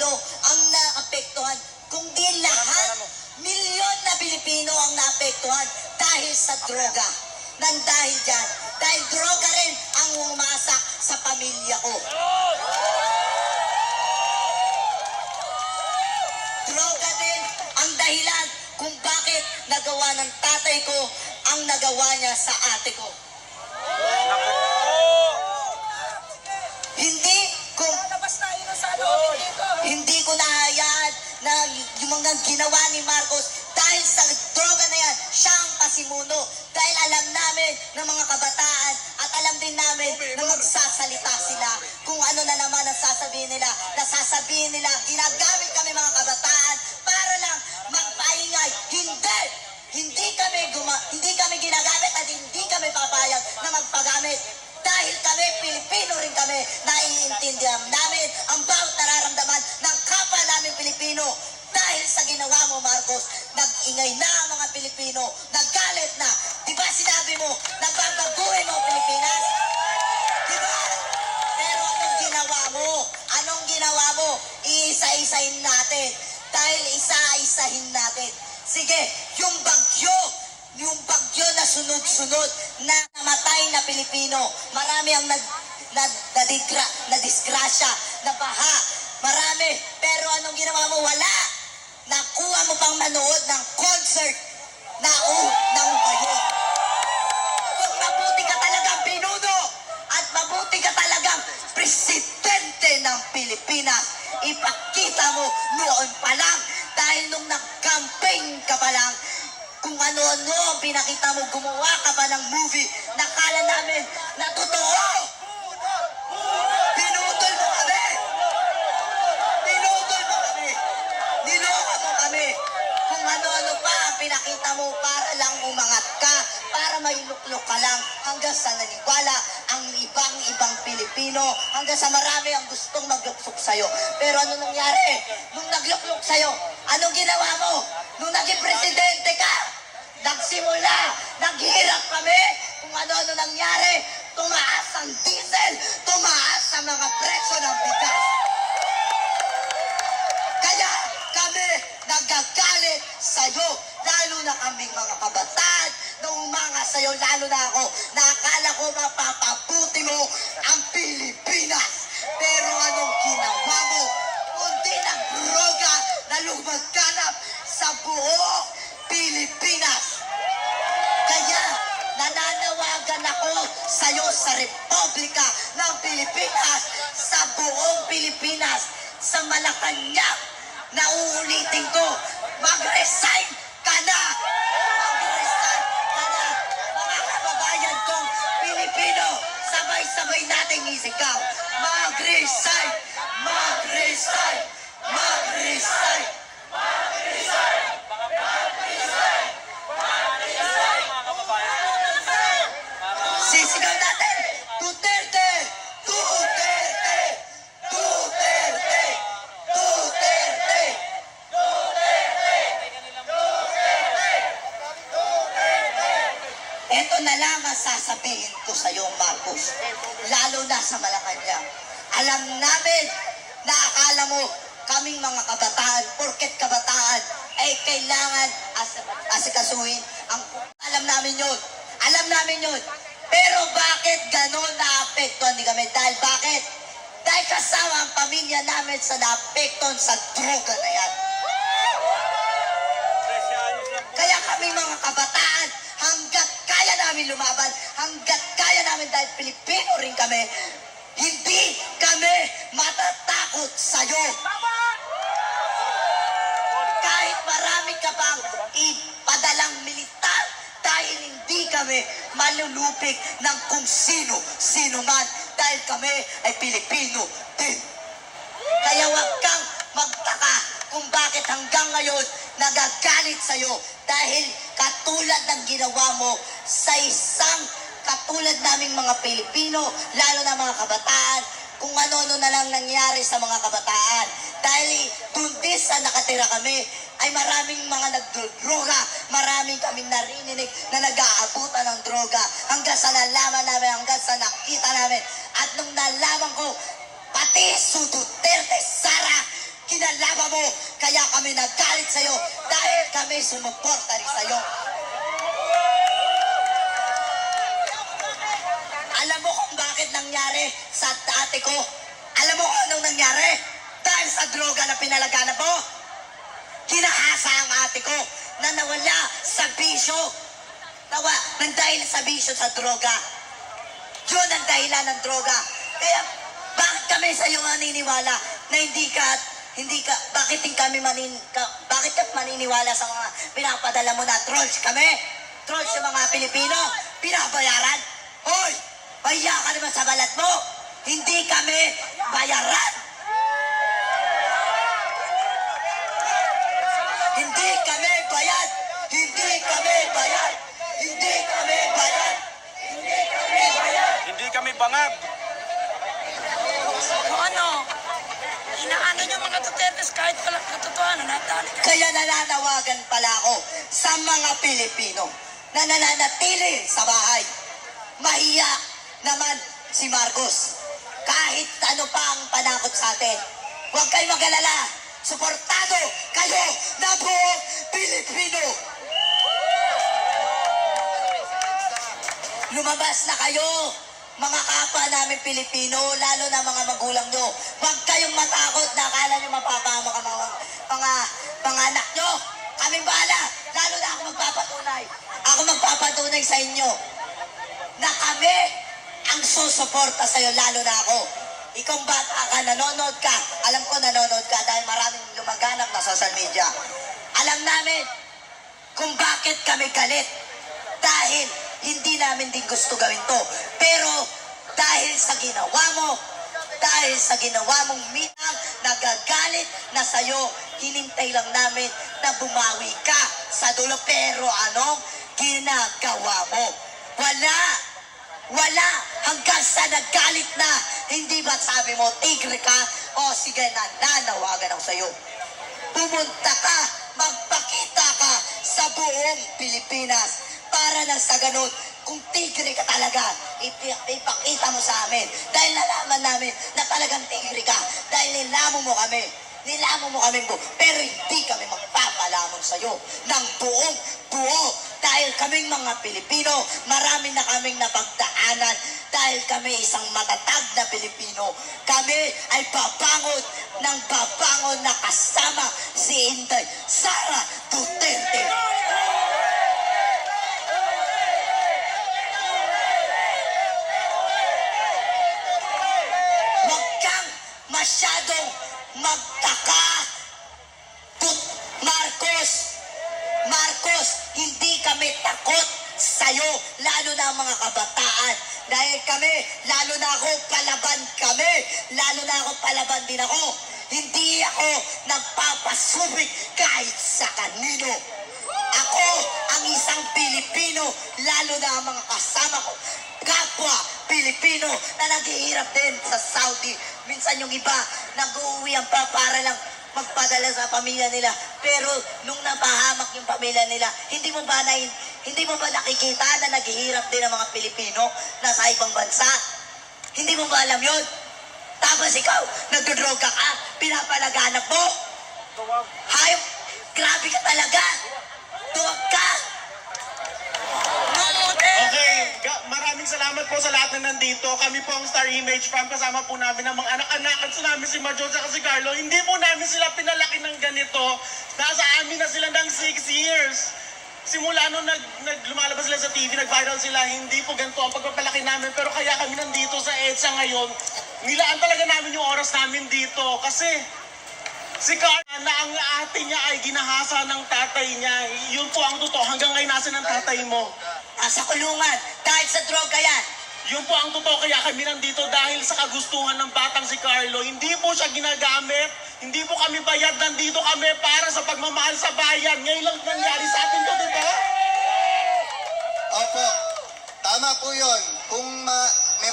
Pilipino ang naapektuhan, kundi lahat, milyon na Pilipino ang naapektuhan dahil sa droga. Nang dahil dyan, dahil droga rin ang umasak sa pamilya ko. Droga din ang dahilan kung bakit nagawa ng tatay ko ang nagawa niya sa ate ko. Hindi ko nahayaan na yung mga ginawa ni Marcos dahil sa droga na yan, siya ang pasimuno. Dahil alam namin ng mga kabataan at alam din namin na magsasalita sila kung ano na naman ang sasabihin nila. Nasasabihin nila, ginagamit kami mga kabataan para lang magpaingay. Hindi! Hindi kami ginagamit at hindi kami papayag na magpagamit. Dahil kami, Pilipino rin kami, naiintindihan namin ang bawat nararamdaman ng kapwa namin Pilipino. Dahil sa ginawa mo, Marcos, nag-ingay na ang mga Pilipino, naggalit na. Di ba sinabi mo, nagbabaguhin mo Pilipinas? Di ba? Pero anong ginawa mo? Anong ginawa mo? Iisa-isahin natin. Dahil isa-isahin natin. Sige, yung bagyo na sunod-sunod na namatay na Pilipino. Marami ang nadisgrasya, nabaha. Marami. Pero anong ginawa mo? Wala. Nakuha mo pang manood ng concert na ng bayo. Kung mabuti ka talagang pinuno at mabuti ka talagang presidente ng Pilipinas, ipakita mo noon pa lang dahil nung nag-campaign ka pa lang, kung ano-ano ang pinakita mo, gumawa ka pa ng movie, nakala namin na totoo. Pinutol mo kami. Pinutol mo kami. Niloko mo kami. Kung ano-ano pa ang pinakita mo para lang umangat ka, para mailuklok ka lang hanggang sa naniwala ang ibang Pilipino, hanggang sa marami ang gustong magluksok sa'yo. Pero ano nangyari? Nung nagluklok sa'yo, anong ginawa mo? Nung naging presidente ka, nagsimula, naghirap kami kung ano-ano nangyari. Tumaas ang diesel, tumaas ang mga presyo ng bigas. Kaya kami nagagalit sa'yo, lalo na kaming mga kabataan na umanga sa'yo, lalo na ako, na akala ko mapapabuti mo ang Pilipinas. Pero anong ginawa mo? Kundi ng droga na lumaganap sa buong Pilipinas. Kaya nananawagan ako sa iyo sa Republika ng Pilipinas, sa buong Pilipinas, sa Malacanang, na uulitin ko, mag-resign ka na! Mag-resign ka na! Mga kababayan kong Pilipino, sabay-sabay nating isigaw, mag-resign! Mag-resign! Mag-resign! Mag-resign! Sisigaw natin! Duterte! Duterte! Duterte! Duterte! Ito na lang ang sasabihin ko sa iyo, Marcos. Lalo na sa Malacanang. Alam namin na akala mo kaming mga kabataan, porket kabataan, ay kailangan asikasuhin. Alam namin yun. Alam namin yun. Pero bakit ganon naapektuhan ni kami? Dahil bakit? Dahil kasama ang pamilya namin sa naapektuhan sa droga na yan. Kaya kami mga kabataan, hanggat kaya namin lumaban, hanggat kaya namin dahil Pilipino rin kami, hindi kami matatakot sa'yo. Kahit marami ka pang ipadalang militar, dahil hindi kami malulupik ng kung sino man, dahil kami ay Pilipino din. Kaya huwag kang magtaka kung bakit hanggang ngayon nagagalit sa'yo, dahil katulad ng ginawa mo sa isang katulad naming mga Pilipino, lalo na mga kabataan, kung ano-ano na lang nangyari sa mga kabataan. Dahil doon din sa nakatira kami, ay maraming mga nagdroga, maraming kaming narinig na nag-aabutan ng droga, hanggang sa nalaman namin, hanggang sa nakita namin. At nung nalaman ko, pati si Duterte Sara, kinalaban mo, kaya kami nagalit sa'yo dahil kami sumuporta rin sa'yo. Alam mo kung bakit nangyari sa ate ko? Alam mo kung anong nangyari? Dahil sa droga na pinalaganap mo. Kinahasa ang ate ko na nawala sa bisyo. Nang dahil sa bisyo sa droga. Yun ang dahilan ng droga. Kaya bakit kami sa iyo maniniwala na bakit ka maniniwala sa mga pinapadala mo na trolls kami? Trolls sa mga Pilipino? Pinabayaran? Hoy! Pahiya ka naman sa balat mo! Hindi kami bayaran! Hindi kami bayad! Hindi kami bayad! Hindi kami bayad! Hindi kami bayad! Hindi kami bangag. O ano? Inaano nyo mga Dutertes kahit walang katotohanan, natali ka. Kaya nananawagan pala ako sa mga Pilipino na nananatili sa bahay. Mahiya naman si Marcos. Kahit ano pa ang panakot sa atin. Huwag kayo mag-alala. Suportado kayo na buong Pilipino. Lumabas na kayo, mga kapwa namin Pilipino, lalo na mga magulang nyo. Huwag kayong matakot na akala nyo mapapama ka mga anak nyo. Kaming bahala, lalo na ako magpapatunay. Ako magpapatunay sa inyo na kami ang susuporta sa'yo, lalo na ako. Ikaw bata ka, nanonood ka. Alam ko nanonood ka dahil maraming lumaganap na social media. Alam namin kung bakit kami galit. Dahil hindi namin din gusto gawin to. Pero dahil sa ginawa mong minang, nagagalit na sa'yo, hinintay lang namin na bumawi ka sa dulo. Pero anong ginagawa mo? Wala. Hanggang sa nagalit na, hindi ba sabi mo, tigre ka? O sige, nananawagan ako sa'yo. Pumunta ka, magpakita ka sa buong Pilipinas. Para lang sa ganun, kung tigre ka talaga, ipakita mo sa amin. Dahil nalaman namin na talagang tigre ka. Dahil nilamon mo kami. Pero hindi kami magpapalamon sa'yo ng buo. Dahil kaming mga Pilipino, marami na kaming napagdaanan. Dahil kami isang matatag na Pilipino. Kami ay babangon na kasama si Inday Sara Duterte. Masyadong magtaka. Marcos, hindi kami takot sa'yo, lalo na ang mga kabataan. Dahil kami, lalo na ako, palaban din ako. Hindi ako nagpapasubig kahit sa kanino. Ako ang isang Pilipino, lalo na ang mga kasama ko, kapwa Pilipino na naghihirap din sa Saudi. Minsan yung iba, nag-uuwihan pa para lang magpadala sa pamilya nila. Pero nung napahamak yung pamilya nila, hindi mo ba nakikita na naghihirap din ang mga Pilipino na sa ibang bansa? Hindi mo ba alam yun? Tapos ikaw, nagdodroga ka, pinapalaganap mo. Hayop, grabe ka talaga. Tuwag ka. Okay, maraming salamat po sa lahat na nandito. Kami po ang Star Image Fam. Kasama po namin ang mga anak-anakan sa namin si Majo at si Carlo. Hindi po namin sila pinalaki ng ganito. Nasa amin na sila ng 6 years. Simula nung lumalabas sila sa TV, nag-viral sila, hindi po ganito ang pagpapalaki namin. Pero kaya kami nandito sa EDSA ngayon, nilaan talaga namin yung oras namin dito. Kasi si Carla na ang ate niya ay ginahasa ng tatay niya. Yun po ang totoo. Hanggang ngayon nasa ng tatay mo. Sa kulungan, dahil sa droga yan. Yun po ang totoo, kaya kami nandito dahil sa kagustuhan ng batang si Carlo. Hindi po siya ginagamit, hindi po kami bayad, nandito kami para sa pagmamahal sa bayan. Ngayon lang nangyari sa atin to, di ba? Opo, tama po yun. Kung may